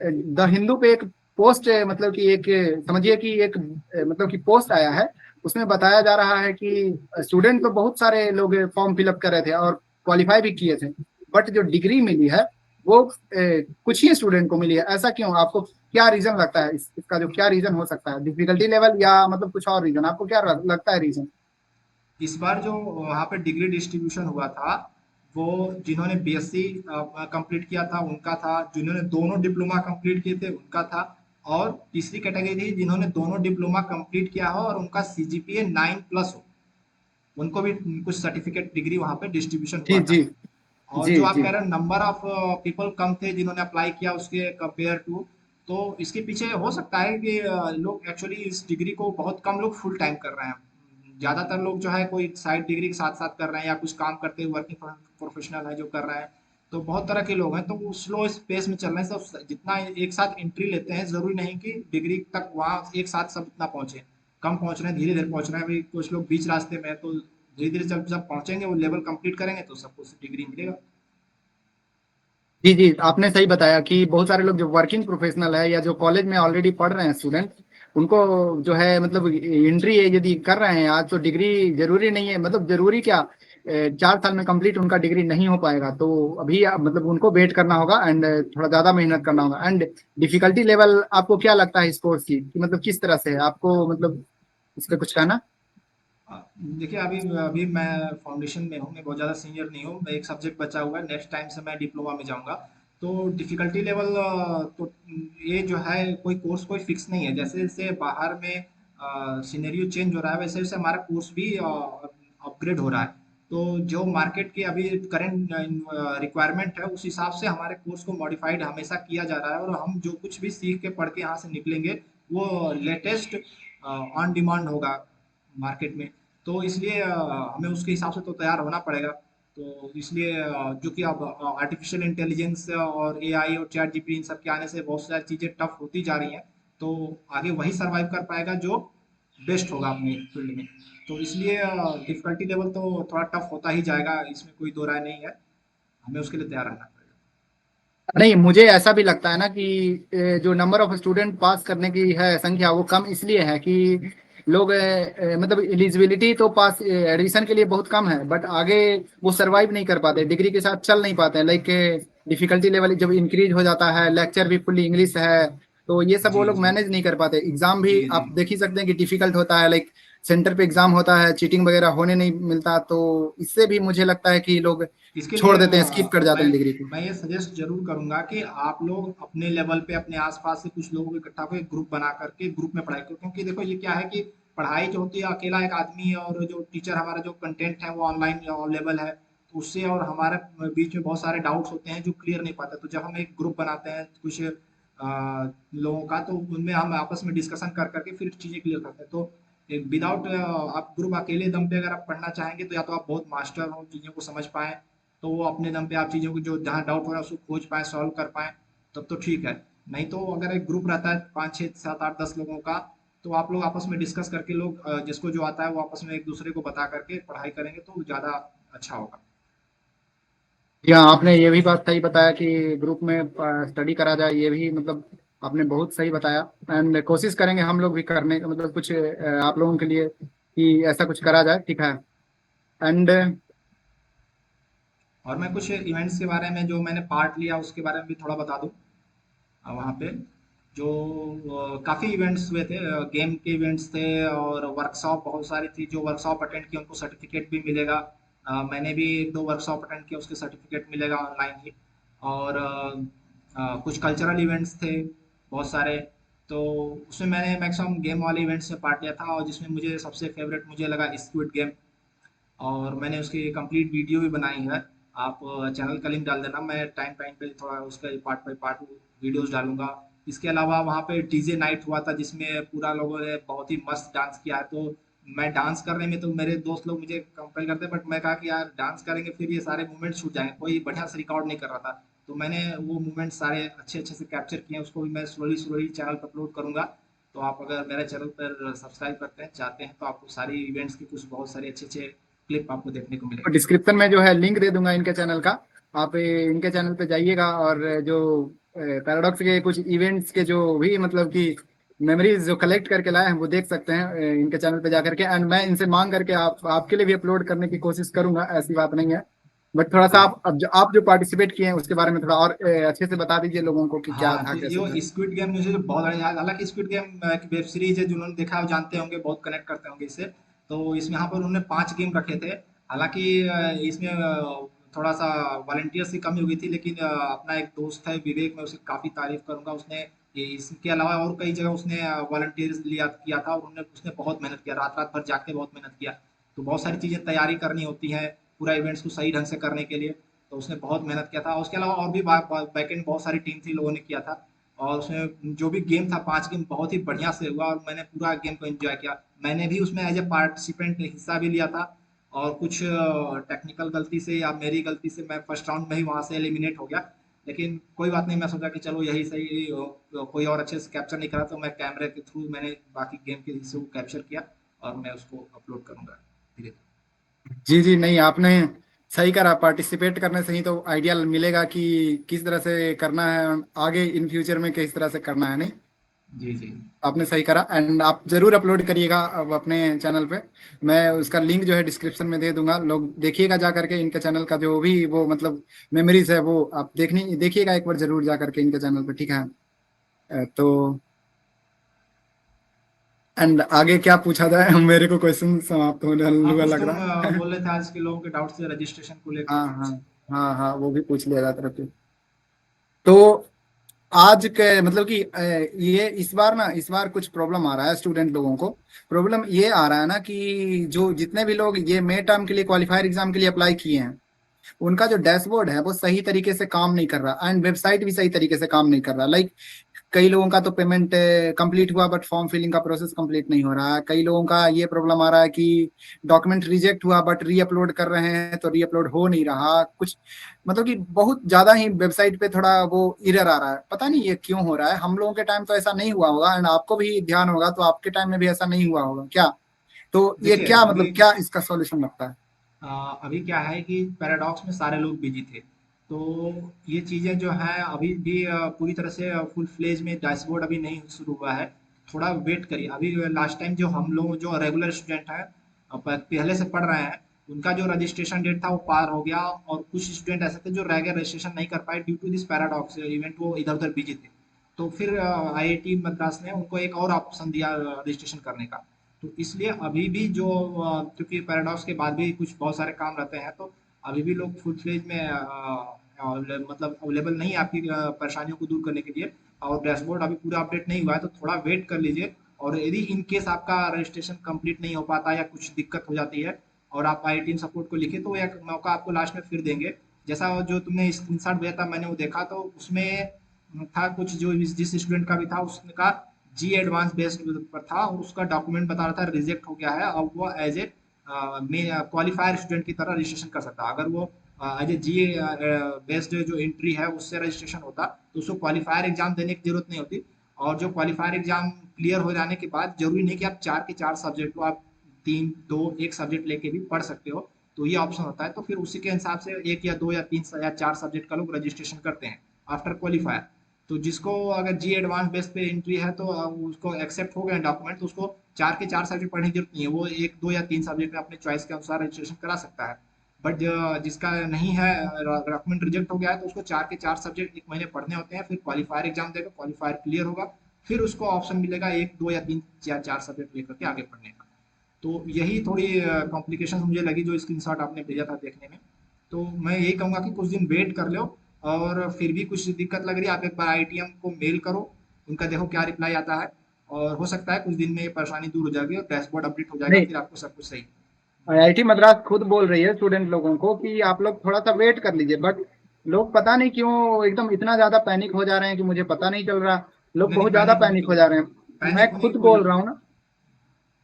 द हिंदू पे एक पोस्ट मतलब कि एक समझिए कि एक मतलब कि पोस्ट आया है, उसमें बताया जा रहा है कि स्टूडेंट तो बहुत सारे लोग फॉर्म फिलअप कर रहे थे और क्वालिफाई भी किए थे, बट जो डिग्री मिली है वो कुछ ही स्टूडेंट को मिली है। ऐसा क्यों? आपको क्या रीजन लगता है इसका जो क्या रीजन हो सकता है? डिफिकल्टी लेवल या मतलब कुछ और रीजन? आपको क्या लगता है रीजन? इस बार जो वहाँ पे डिग्री डिस्ट्रीब्यूशन हुआ था, वो जिन्होंने बीएससी कंप्लीट किया था उनका था, जिन्होंने दोनों डिप्लोमा कंप्लीट किए थे उनका था, और तीसरी कैटेगरी थी जिन्होंने दोनों डिप्लोमा कंप्लीट किया हो और उनका सीजीपीए 9+ हो, उनको भी कुछ सर्टिफिकेट डिग्री वहाँ पे डिस्ट्रीब्यूशन जी हुआ था। जी और जी जो आप जी। कह रहे हैं नंबर ऑफ पीपल कम थे जिन्होंने अप्लाई किया उसके कंपेयर टू, तो इसके पीछे हो सकता है कि लोग एक्चुअली इस डिग्री को बहुत कम लोग फुल टाइम कर रहे हैं। ज़्यादातर लोग जो है कोई साइड डिग्री के साथ साथ कर रहे हैं या कुछ काम करते हुए वर्किंग प्रोफेशनल है जो कर रहे हैं। तो बहुत तरह के लोग हैं, तो वो स्लो स्पेस में चल रहे हैं सब। जितना एक साथ एंट्री लेते हैं, जरूरी नहीं कि डिग्री तक वहाँ एक साथ सब इतना पहुंचे। कम पहुंच रहे हैं, धीरे धीरे पहुंच रहे हैं। अभी कुछ लोग बीच रास्ते में है, तो धीरे धीरे जब जब पहुंचेंगे, वो लेवल कंप्लीट करेंगे, तो सबको डिग्री मिलेगा। जी जी, आपने सही बताया कि बहुत सारे लोग जो वर्किंग प्रोफेशनल है या जो कॉलेज में ऑलरेडी पढ़ रहे हैं स्टूडेंट, उनको जो है मतलब एंट्री यदि कर रहे हैं आज, तो डिग्री जरूरी नहीं है, मतलब जरूरी क्या, 4 साल में कंप्लीट उनका डिग्री नहीं हो पाएगा। तो अभी मतलब उनको वेट करना होगा एंड थोड़ा ज्यादा मेहनत करना होगा। एंड डिफिकल्टी लेवल आपको क्या लगता है इस कोर्स की, कि मतलब किस तरह से है आपको, मतलब इस पे कुछ कहना। देखिए, अभी अभी मैं फाउंडेशन में हूँ, मैं बहुत ज़्यादा सीनियर नहीं हूँ। मैं एक सब्जेक्ट बचा हुआ है, नेक्स्ट टाइम से मैं डिप्लोमा में जाऊँगा। तो डिफ़िकल्टी लेवल तो ये जो है कोई कोर्स कोई फिक्स नहीं है। जैसे जैसे बाहर में सिनेरियो चेंज हो रहा है, वैसे वैसे हमारा कोर्स भी अपग्रेड हो रहा है। तो जो मार्केट की अभी करंट रिक्वायरमेंट है, उस हिसाब से हमारे कोर्स को मॉडिफाइड हमेशा किया जा रहा है, और हम जो कुछ भी सीख के पढ़ के यहाँ से निकलेंगे, वो लेटेस्ट ऑन डिमांड होगा मार्केट में। तो इसलिए हमें उसके हिसाब से तो तैयार होना पड़ेगा। तो इसलिए जो कि अब आर्टिफिशियल इंटेलिजेंस और एआई और चैट जीपीटी इन सब के आने से बहुत सारी चीज़ें टफ होती जा रही हैं। तो आगे वही सरवाइव कर पाएगा जो बेस्ट होगा अपने फील्ड में। तो इसलिए डिफिकल्टी लेवल तो थोड़ा टफ होता ही जाएगा, इसमें कोई दो राय नहीं है। हमें उसके लिए तैयार रहना पड़ेगा। नहीं, मुझे ऐसा भी लगता है ना कि जो नंबर ऑफ स्टूडेंट पास करने की है संख्या, वो कम इसलिए है कि लोग मतलब एलिजिबिलिटी तो पास एडमिशन के लिए बहुत कम है, बट आगे वो सरवाइव नहीं कर पाते, डिग्री के साथ चल नहीं पाते हैं। लाइक डिफिकल्टी लेवल जब इंक्रीज हो जाता है, लेक्चर भी फुल्ली इंग्लिश है, तो ये सब वो जी लोग जी। मैनेज नहीं कर पाते। एग्जाम भी जी जी। आप देख ही सकते हैं कि डिफिकल्ट होता है। लाइक सेंटर पे एग्जाम होता है, चीटिंग वगैरह होने नहीं मिलता, तो इससे भी मुझे लगता है कि लोग इसके छोड़ लिए देते हैं, स्किप कर जाते मैं हैं डिग्री को। मैं ये सजेस्ट जरूर करूंगा कि आप लोग अपने लेवल पे अपने आसपास से कुछ लोगों को इकट्ठा करके ग्रुप बना करके ग्रुप में पढ़ाई करो। क्योंकि देखो, ये क्या है कि पढ़ाई जो होती है अकेला एक आदमी, और जो टीचर हमारा जो कंटेंट है वो ऑनलाइन अवेलेबल है, तो उससे और हमारे बीच में बहुत सारे डाउट्स होते हैं जो क्लियर नहीं पाते। तो जब हम एक ग्रुप बनाते हैं कुछ लोगों का, तो उनमें हम आपस में डिस्कशन कर करके फिर चीज़ें क्लियर करते हैं। तो विदाउट आप ग्रुप अकेले दम पे अगर आप पढ़ना चाहेंगे, तो या तो आप बहुत मास्टर हो, चीज़ों को समझ पाएँ, तो वो अपने दम पे आप चीज़ों को जो जहाँ डाउट हो रहा है उसको खोज पाएँ, सॉल्व कर पाएँ, तब तो ठीक है। नहीं तो अगर एक ग्रुप रहता है 5 6 7 8 10 लोगों का, तो आप लोग आपस में डिस्कस करके लोग जिसको जो आता है वो आपस में एक दूसरे को बता करके पढ़ाई करेंगे तो ज़्यादा अच्छा होगा। या आपने ये भी बात सही बताया कि ग्रुप में स्टडी करा जाए, ये भी मतलब आपने बहुत सही बताया। एंड कोशिश करेंगे हम लोग भी करने का, मतलब कुछ आप लोगों के लिए कि ऐसा कुछ करा जाए, ठीक है। एंड और मैं कुछ इवेंट्स के बारे में जो मैंने पार्ट लिया उसके बारे में भी थोड़ा बता दूँ। वहाँ पे जो काफ़ी इवेंट्स हुए थे, गेम के इवेंट्स थे और वर्कशॉप बहुत सारी थी। जो वर्कशॉप अटेंड किए उनको सर्टिफिकेट भी मिलेगा। मैंने भी 1 2 वर्कशॉप अटेंड किए, उसके सर्टिफिकेट मिलेगा ऑनलाइन ही। और कुछ कल्चरल इवेंट्स थे बहुत सारे। तो उसमें मैंने मैक्सिमम गेम वाले इवेंट्स में पार्ट लिया था, और जिसमें मुझे सबसे फेवरेट मुझे लगा स्क्विड गेम। और मैंने उसकी कंप्लीट वीडियो भी बनाई है। आप चैनल का लिंक डाल देना, मैं टाइम टाइम पे थोड़ा उसका पार्ट बाय पार्ट वीडियोस डालूंगा। इसके अलावा वहाँ पे डीजे नाइट हुआ था, जिसमें पूरा लोगों ने बहुत ही मस्त डांस किया है। तो मैं डांस करने में, तो मेरे दोस्त लोग मुझे कंपेल करते, बट मैं कहा कि यार डांस करेंगे फिर ये सारे मूवमेंट छूट जाएंगे, कोई बढ़िया से रिकॉर्ड नहीं कर रहा था। तो मैंने वो मूवमेंट सारे अच्छे अच्छे से कैप्चर किए हैं, उसको भी मैं स्लोली स्लोली चैनल पर अपलोड करूंगा। तो आप अगर मेरे चैनल पर सब्सक्राइब करते हैं चाहते हैं, तो आपको सारी इवेंट्स की कुछ बहुत सारे अच्छे अच्छे क्लिप आपको देखने को मिलेंगे। डिस्क्रिप्शन में जो है लिंक दे दूंगा इनके चैनल का। आप इनके चैनल पे जाइएगा, और जो पैराडॉक्स के कुछ इवेंट्स के जो भी मतलब कि मेमोरीज जो कलेक्ट करके लाए हैं, वो देख सकते हैं इनके चैनल पे जा करके। एंड मैं इनसे मांग करके आपके लिए भी अपलोड करने की कोशिश करूंगा, ऐसी बात नहीं है। बट थोड़ा सा हाँ आप जो पार्टिसिपेट किए हैं उसके बारे में थोड़ा और अच्छे से बता दीजिए लोगों को कि क्या हाँ, था तो कैसे था। ये स्क्विड गेम मुझे तो बहुत बढ़िया याद। हालांकि स्क्विड गेम एक वेब सीरीज है, जिन्होंने देखा है वो जानते होंगे, बहुत कनेक्ट करते होंगे इससे। तो इसमें यहाँ पर उन्होंने 5 गेम रखे थे। हालांकि इसमें थोड़ा सा वॉलंटियर्स की कमी हो गई थी, लेकिन अपना एक दोस्त है विवेक, मैं उसकी काफ़ी तारीफ करूंगा। उसने इसके अलावा और कई जगह उसने वॉलंटियर्स लिया किया था, और उन्होंने उसने बहुत मेहनत किया, रात रात भर जाग के बहुत मेहनत किया। तो बहुत सारी चीज़ें तैयारी करनी होती हैं पूरा इवेंट्स को सही ढंग से करने के लिए। तो उसने बहुत मेहनत किया था। उसके अलावा और भी बैकएंड बहुत सारी टीम थी, लोगों ने किया था। और उसमें जो भी गेम था 5 गेम बहुत ही बढ़िया से हुआ और मैंने पूरा गेम को एंजॉय किया। मैंने भी उसमें एज ए पार्टिसिपेंट हिस्सा भी लिया था और कुछ टेक्निकल गलती से या मेरी गलती से मैं फर्स्ट राउंड में ही वहां से एलिमिनेट हो गया। लेकिन कोई बात नहीं, मैं सोचा कि चलो यही सही, कोई और अच्छे से कैप्चर नहीं करा तो मैं कैमरे के थ्रू मैंने बाकी गेम के हिस्से को कैप्चर किया और मैं उसको अपलोड करूंगा धीरे धीरे। जी जी, नहीं आपने सही करा, पार्टिसिपेट करने से ही तो आइडिया मिलेगा कि किस तरह से करना है, आगे इन फ्यूचर में किस तरह से करना है। नहीं, जी जी। आपने सही करा। एंड आप जरूर अपलोड करिएगा अब अपने चैनल पे। मैं उसका लिंक जो है डिस्क्रिप्शन में दे दूंगा, लोग देखिएगा जा करके इनके चैनल का जो भी वो मतलब मेमोरीज है वो आप देखिएगा एक बार जरूर जा करके इनके चैनल पे, ठीक है। तो एंड आगे क्या पूछा जाए मेरे को क्वेश्चन समाप्त होने हाँ, हुआ कुछ लग तुम रहा है। बोल रहे थे आज के लोगों के डाउट से रजिस्ट्रेशन को लेकर हाँ के हाँ कुछ। हाँ हाँ, वो भी पूछ लिया जाता है। तो आज के मतलब कि ये इस बार कुछ प्रॉब्लम आ रहा है स्टूडेंट लोगों को। प्रॉब्लम ये आ रहा है ना कि जो जितने भी लोग ये मे टर्म के लिए क्वालिफायर एग्जाम के लिए अप्लाई किए हैं, उनका जो डैशबोर्ड है वो सही तरीके से काम नहीं कर रहा, एंड वेबसाइट भी सही तरीके से काम नहीं कर रहा। लाइक कई लोगों का तो पेमेंट कंप्लीट हुआ बट फॉर्म फिलिंग का प्रोसेस कंप्लीट नहीं हो रहा है। कई लोगों का ये प्रॉब्लम आ रहा है कि डॉक्यूमेंट रिजेक्ट हुआ बट री अपलोड कर रहे हैं तो री अपलोड हो नहीं रहा कुछ। मतलब कि बहुत ज्यादा ही वेबसाइट पे थोड़ा वो एरर आ रहा है, पता नहीं ये क्यों हो रहा है। हम लोगों के टाइम तो ऐसा नहीं हुआ होगा, एंड आपको भी ध्यान होगा तो आपके टाइम में भी ऐसा नहीं हुआ होगा क्या? तो ये देखिए क्या अभी मतलब क्या इसका सॉल्यूशन लगता है? अभी क्या है कि पैराडॉक्स में सारे लोग बिजी थे, तो ये चीज़ें जो हैं अभी भी पूरी तरह से फुल फ्लेज में डैशबोर्ड अभी नहीं शुरू हुआ है। थोड़ा वेट करिए। अभी लास्ट टाइम जो हम लोग जो रेगुलर स्टूडेंट हैं पहले से पढ़ रहे हैं, उनका जो रजिस्ट्रेशन डेट था वो पार हो गया और कुछ स्टूडेंट ऐसे थे जो रह गए, रजिस्ट्रेशन नहीं कर पाए due to this paradox event, वो इधर उधर बिजी थे। तो फिर आईआईटी मद्रास ने उनको एक और ऑप्शन दिया रजिस्ट्रेशन करने का। तो इसलिए अभी भी जो क्योंकि पैराडॉक्स के बाद भी कुछ बहुत सारे काम रहते हैं, तो अभी भी लोग फुल फ्लेज में मतलब अवेलेबल नहीं है आपकी परेशानियों को दूर करने के लिए। और डैशबोर्ड अभी पूरा अपडेट नहीं हुआ है, तो थोड़ा वेट कर लीजिए। और यदि इन केस आपका रजिस्ट्रेशन कंप्लीट नहीं हो पाता या कुछ दिक्कत हो जाती है और आप आई टीम सपोर्ट को लिखे, तो एक मौका आपको लास्ट में फिर देंगे। जैसा जो तुमने स्क्रीनशॉट भेजा था मैंने वो देखा, तो उसमें था कुछ जो जिस स्टूडेंट का भी था उसका जी एडवांस बेस्ड पर था और उसका डॉक्यूमेंट बता रहा था रिजेक्ट हो गया है। अब वो एज ए क्वालिफायर स्टूडेंट की तरह रजिस्ट्रेशन कर सकता है। अगर वो एज ए जी बेस्ड जो एंट्री है उससे रजिस्ट्रेशन होता तो उसको क्वालिफायर एग्जाम देने की जरूरत नहीं होती। और जो क्वालिफायर एग्जाम क्लियर हो जाने के बाद जरूरी नहीं कि आप 4 के 4 सब्जेक्ट को आप 3 2 एक सब्जेक्ट लेके भी पढ़ सकते हो। तो ये ऑप्शन होता है, तो फिर उसी के हिसाब से 1 या 2 या 3 या 4 सब्जेक्ट का लोग रजिस्ट्रेशन करते हैं आफ्टर क्वालिफायर। तो जिसको अगर जी एडवांस बेस पे एंट्री है तो उसको एक्सेप्ट हो गया डॉक्यूमेंट, तो उसको 4 के 4 सब्जेक्ट पढ़ने की जरूरत नहीं है, वो 1 2 या 3 सब्जेक्ट में अपने चॉइस के अनुसार रजिस्ट्रेशन करा सकता है। बट जिसका नहीं है, डॉक्यूमेंट रिजेक्ट हो गया है, तो उसको 4 के 4 सब्जेक्ट 1 महीने पढ़ने होते हैं, फिर क्वालिफायर एग्जाम देगा, क्वालिफायर क्लियर होगा, फिर उसको ऑप्शन मिलेगा 1 2 या 3 या 4 सब्जेक्ट लेकर के आगे पढ़ने का। तो यही थोड़ी कॉम्प्लिकेशन मुझे लगी जो स्क्रीनशॉट आपने भेजा था देखने में। तो मैं यही कहूँगा कि कुछ दिन वेट कर लो, और फिर भी कुछ दिक्कत लग रही है आप एक बार आईटीएम को मेल करो, उनका देखो क्या रिप्लाई आता है। और हो सकता है कुछ दिन में ये परेशानी दूर हो जाएगी और डैशबोर्ड अपडेट हो जाएगा, नहीं, फिर आपको सब कुछ सही। आईआईटी मद्रास खुद बोल रही है स्टूडेंट लोगों को कि आप लोग थोड़ा सा वेट कर लीजिए, बट लोग पता नहीं क्यों एकदम इतना ज्यादा पैनिक हो जा रहे हैं कि मुझे पता नहीं चल रहा। लोग नहीं नहीं, बहुत ज्यादा पैनिक होने पैनिक की हो जा रहे हैं। मैं पैनिक होने खुद की कोई बोल जरूरत रहा नहीं। हूँ ना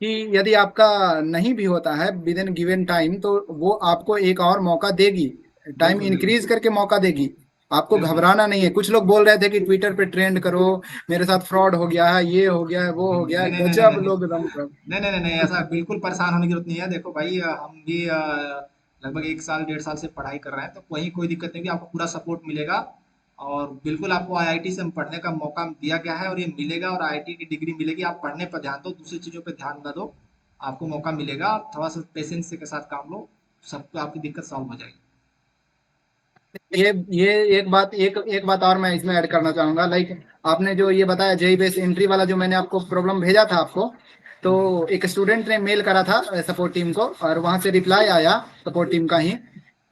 कि यदि आपका नहीं भी होता है विद इन गिवन टाइम तो वो आपको एक और मौका देगी, टाइम बिल्कुल बिल्कुल। इंक्रीज करके मौका देगी। आपको बिल्कुल। घबराना नहीं है। कुछ लोग बोल रहे थे कि ट्विटर पे ट्रेंड करो, मेरे साथ फ्रॉड हो गया है, ये हो गया है, वो हो गया है, नहीं नहीं नहीं नहीं गजब नहीं लोग एकदम सब। नहीं नहीं नहीं नहीं, ऐसा बिल्कुल परेशान होने की जरूरत नहीं है। देखो भाई, हम भी लगभग 1 साल 1.5 साल से पढ़ाई कर रहे हैं, तो कोई कोई दिक्कत नहीं, भी आपको पूरा सपोर्ट मिलेगा। और बिल्कुल आपको आईआईटी से पढ़ने का मौका दिया गया है और ये मिलेगा, और आईआईटी की डिग्री मिलेगी। आप पढ़ने पर ध्यान दो, दूसरी चीजों पर ध्यान न दो। आपको मौका मिलेगा, आप थोड़ा सा पेशेंस के साथ काम लो, सब आपकी दिक्कत सॉल्व हो जाएगी। ये एक बात और मैं इसमें ऐड करना चाहूंगा। लाइक आपने जो ये बताया जेई बेस एंट्री वाला, जो मैंने आपको प्रॉब्लम भेजा था आपको, तो एक स्टूडेंट ने मेल करा था सपोर्ट टीम को, और वहां से रिप्लाई आया सपोर्ट टीम का ही।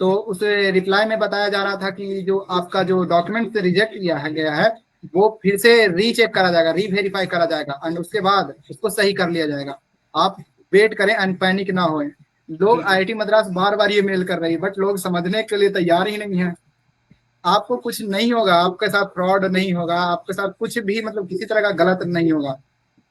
तो उस रिप्लाई में बताया जा रहा था कि जो आपका जो डॉक्यूमेंट से रिजेक्ट किया है गया है वो फिर से रीचेक करा जाएगा, रीवेरीफाई करा जाएगा, एंड उसके बाद उसको सही कर लिया जाएगा। आप वेट करें एंड पैनिक ना होए। लोग बिल्कुल। आईआईटी मद्रास बार बार ये मेल कर रही है बट लोग समझने के लिए तैयार ही नहीं है। आपको कुछ नहीं होगा, आपके साथ फ्रॉड नहीं होगा, आपके साथ कुछ भी मतलब किसी तरह का गलत नहीं होगा।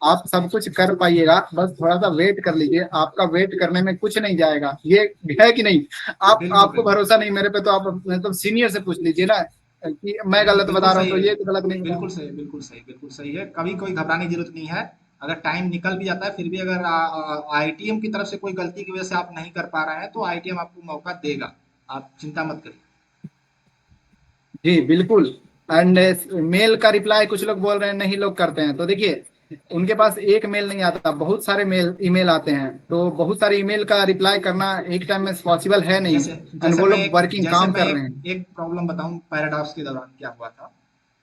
आप सब कुछ कर पाइएगा, बस थोड़ा सा वेट कर लीजिए, आपका वेट करने में कुछ नहीं जाएगा, ये है कि नहीं? आप बिल्कुल आपको बिल्कुल। भरोसा नहीं मेरे पे तो आप मतलब सीनियर से पूछ लीजिए ना, कि मैं नहीं गलत बिल्कुल बता रहा हूँ सही तो है। ये तो गलत नहीं बता बिल्कुल रहा। सही, बिल्कुल सही, बिल्कुल सही है। कभी कोई घबराने की जरूरत नहीं है। अगर टाइम निकल भी जाता है फिर भी अगर आईटीएम की तरफ से कोई गलती की वजह से आप नहीं कर पा रहे हैं तो आईटीएम आपको मौका देगा। आप चिंता मत करिए। जी बिल्कुल। एंड मेल का रिप्लाई कुछ लोग बोल रहे हैं नहीं लोग करते हैं, तो देखिए उनके पास एक मेल नहीं आता, बहुत सारे मेल ईमेल आते हैं, तो बहुत सारे ईमेल का रिप्लाई करना एक टाइम में पॉसिबल है नहीं। जैसे एंड जैसे वो मैं लोग एक वर्किंग जैसे काम मैं कर रहे एक हैं। एक प्रॉब्लम बताऊं पैराडॉक्स के दौरान क्या हुआ था।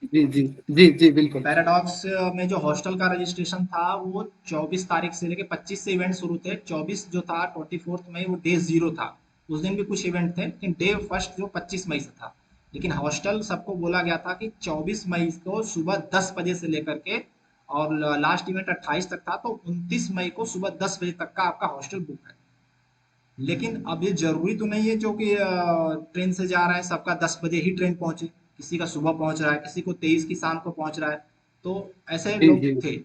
जी जी जी जी बिल्कुल। पैराडॉक्स में जो हॉस्टल का रजिस्ट्रेशन था वो 24 तारीख से लेके 25 से इवेंट शुरू थे। 24 जो था 24th मई वो डे जीरो था। उस दिन भी कुछ इवेंट थे लेकिन डे फर्स्ट जो 25 मई से था। लेकिन हॉस्टल सबको बोला गया था कि 24 मई को सुबह 10 बजे से लेकर के और लास्ट इवेंट 28 तक था, तो 29 मई को सुबह 10 बजे तक का आपका हॉस्टल बुक है। लेकिन अब ये जरूरी तो नहीं है जो कि ट्रेन से जा रहा है सबका 10 बजे ही ट्रेन पहुंचे। किसी का सुबह पहुंच रहा है, किसी को 23 की शाम को पहुंच रहा है। तो ऐसे जी लोग जी थे।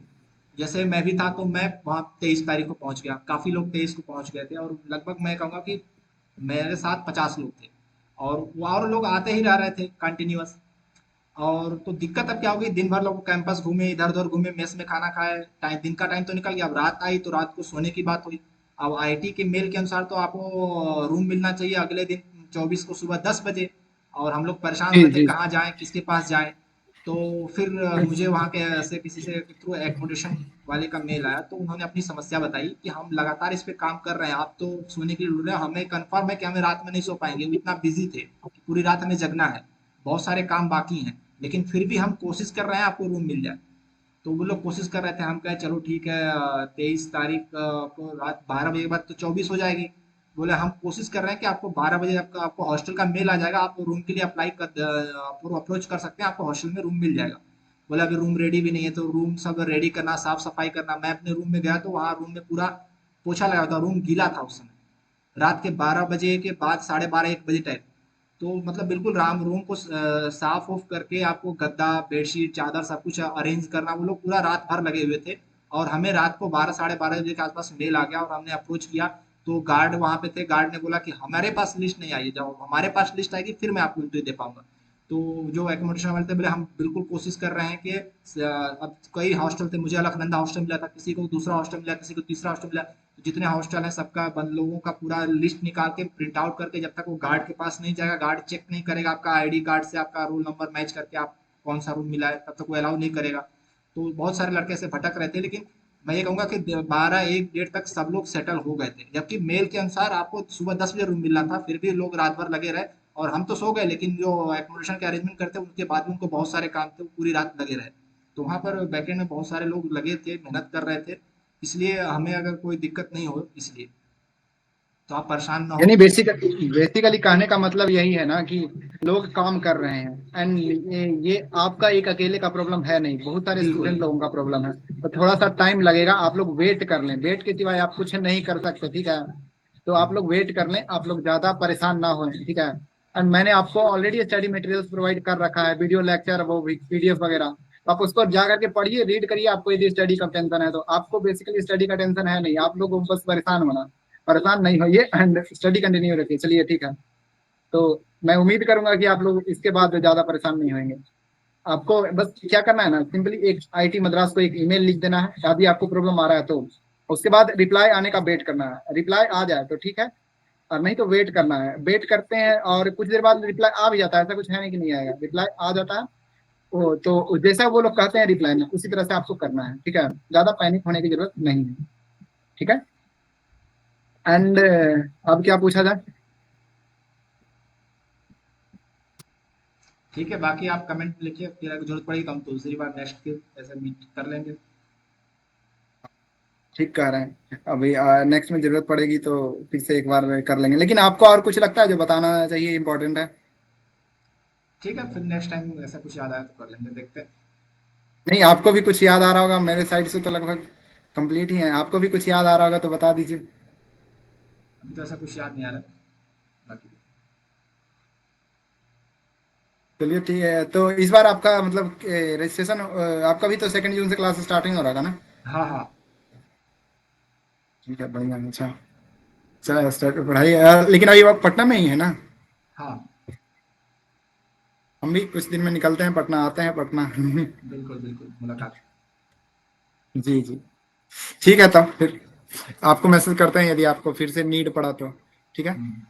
जैसे मैं भी था तो मैं वहाँ 23 तारीख को पहुंच गया, काफी लोग 23 को पहुंच गए थे और लगभग मैं कहूँगा कि मेरे साथ 50 लोग थे। और वो और लोग आते ही रह रहे थे कंटिन्यूअस। और तो दिक्कत अब क्या हो गई, दिन भर लोग कैंपस घूमे, इधर उधर घूमे, मेस में खाना खाए, टाइम दिन का टाइम तो निकल गया। अब रात आई तो रात को सोने की बात हुई। अब आईटी के मेल के अनुसार तो आपको रूम मिलना चाहिए अगले दिन 24 को सुबह 10 बजे। और हम लोग परेशान हो जी रहे थे जी कहाँ जाएं, किसके पास जाएं। तो फिर मुझे वहाँ के ऐसे किसी से थ्रू एकोमोडेशन वाले का मेल आया, तो उन्होंने अपनी समस्या बताई कि हम लगातार इस पे काम कर रहे हैं, आप तो सोने के लिए ढूंढ रहे हैं, हमें कंफर्म है कि हमें रात में नहीं सो पाएंगे। वो इतना बिजी थे कि पूरी रात हमें जगना है, बहुत सारे काम बाकी हैं, लेकिन फिर भी हम कोशिश कर रहे हैं आपको रूम मिल जाए। तो वो लोग कोशिश कर रहे थे, हम कहे चलो ठीक है 23 तारीख को रात 12 बजे के बाद तो 24 हो जाएगी। बोले हम कोशिश कर रहे हैं कि आपको 12 बजे आपका आपको हॉस्टल का मेल आ जाएगा, आप रूम के लिए अप्लाई कर अप्रोच कर सकते हैं, आपको हॉस्टल में रूम मिल जाएगा। बोला अभी रूम रेडी भी नहीं है, तो रूम सब रेडी करना, साफ सफाई करना। मैं अपने रूम में गया तो वहाँ रूम में पूरा पोछा लगा था, रूम गीला था उस समय, रात के 12 बजे के बाद 12:30 1 बजे टाइप। तो मतलब बिल्कुल राम रूम को साफ ऑफ करके आपको गद्दा बेडशीट चादर सब कुछ अरेंज करना, वो लोग पूरा रात भर लगे हुए थे। और हमें रात को 12 12:30 बजे के आसपास मेल आ गया और हमने अप्रोच किया। तो गार्ड वहां पे थे, गार्ड ने बोला कि हमारे पास लिस्ट नहीं आई है, जब हमारे पास लिस्ट आएगी फिर मैं आपको एंट्री दे पाऊंगा। तो जो एकोमोडेशन वाले थे बोले हम बिल्कुल कोशिश कर रहे हैं कि अब कई हॉस्टल थे, मुझे अलकनंदा हॉस्टल मिला था, किसी को दूसरा हॉस्टल मिला, किसी को तीसरा हॉस्टल मिला। जितने हॉस्टल हैं सबका बंद लोगों का पूरा लिस्ट निकाल के प्रिंट आउट करके जब तक वो गार्ड के पास नहीं जाएगा, गार्ड चेक नहीं करेगा आपका आईडी कार्ड से आपका रोल नंबर मैच करके आप कौन सा रूम मिला है, तब तक वो अलाउ नहीं करेगा। तो बहुत सारे लड़के ऐसे भटक रहे थे। लेकिन मैं ये कहूंगा कि 12 1 डेढ़ तक सब लोग सेटल हो गए थे, जबकि मेल के अनुसार आपको सुबह 10 बजे रूम मिलना था, फिर भी लोग रात भर लगे रहे। और हम तो सो गए लेकिन जो एकोमोडेशन के अरेंजमेंट करते उनके बाद भी उनको बहुत सारे काम थे, वो पूरी रात लगे रहे। तो वहाँ पर बैकएंड में बहुत सारे लोग लगे थे, मेहनत कर रहे थे। इसलिए हमें अगर कोई दिक्कत नहीं हो इसलिए, तो आप परेशान ना हो। यानी बेसिकली कहने का मतलब यही है ना कि लोग काम कर रहे हैं, एंड ये आपका एक अकेले का प्रॉब्लम है नहीं, बहुत सारे बिल्कुल। स्टूडेंट लोगों का प्रॉब्लम है। तो थोड़ा सा टाइम लगेगा, आप लोग वेट कर लें, वेट के सिवाय आप कुछ नहीं कर सकते, ठीक है? तो आप लोग वेट कर लें, आप लोग ज्यादा परेशान ना हों, ठीक है? एंड मैंने आपको ऑलरेडी स्टडी मटेरियल्स प्रोवाइड कर रखा है, वीडियो लेक्चर वो पीडीएफ वगैरह, तो आप उसको जा करके पढ़िए, रीड करिए। आपको यदि स्टडी का टेंशन है तो आपको बेसिकली स्टडी का टेंशन है नहीं, आप लोग बस परेशान होना, परेशान नहीं होइए एंड स्टडी कंटिन्यू रखिए। चलिए ठीक है। तो मैं उम्मीद करूंगा कि आप लोग इसके बाद ज्यादा परेशान नहीं होंगे। आपको बस क्या करना है ना, सिंपली एक आईटी मद्रास को एक ईमेल लिख देना है, अभी आपको प्रॉब्लम आ रहा है तो उसके बाद रिप्लाई आने का वेट करना है, रिप्लाई आ जाए तो ठीक है, और नहीं तो वेट करना है। वेट करते हैं और कुछ देर बाद रिप्लाई आ भी जाता है, ऐसा कुछ है नहीं कि नहीं आएगा, रिप्लाई आ जाता है। वो तो जैसा वो लोग कहते हैं रिप्लाई में, उसी तरह से आपको करना है, ठीक है? ज्यादा पैनिक होने की जरूरत नहीं है, ठीक है? एंड अब क्या पूछा जाए? ठीक है, बाकी आप कमेंट लिखिए, फिर अगर जरूरत पड़ेगी तो हम दूसरी बार नेक्स्ट के ऐसे मीट कर लेंगे। ठीक कह रहे हैं, अभी नेक्स्ट में जरूरत पड़ेगी तो फिर से एक बार कर लेंगे, लेकिन आपको और कुछ लगता है जो बताना चाहिए, इंपॉर्टेंट है? ठीक है, फिर नेक्स्ट टाइम ऐसा कुछ याद आया तो कर लेंगे, देखते हैं। नहीं, आपको भी कुछ याद आ रहा होगा, मेरे साइड से तो लगभग कंप्लीट ही है, आपको भी कुछ याद आ रहा होगा तो बता दीजिए। अभी तो ऐसा कुछ याद नहीं आ रहा। बाकी चलिए ठीक है। तो इस बार आपका मतलब रजिस्ट्रेशन, आपका भी तो 2 जून से क्लास स्टार्टिंग हो रहा था ना? हाँ हाँ। ठीक है, बढ़िया। अच्छा, चलो स्टार्ट पढ़ाई। लेकिन अभी आप पटना में ही है ना? हाँ हम भी कुछ दिन में निकलते हैं पटना, आते हैं पटना। बिल्कुल बिल्कुल, मुलाकात। जी जी। ठीक है, तब फिर आपको मैसेज करते हैं यदि आपको फिर से नीड पड़ा तो। ठीक है। हम्म।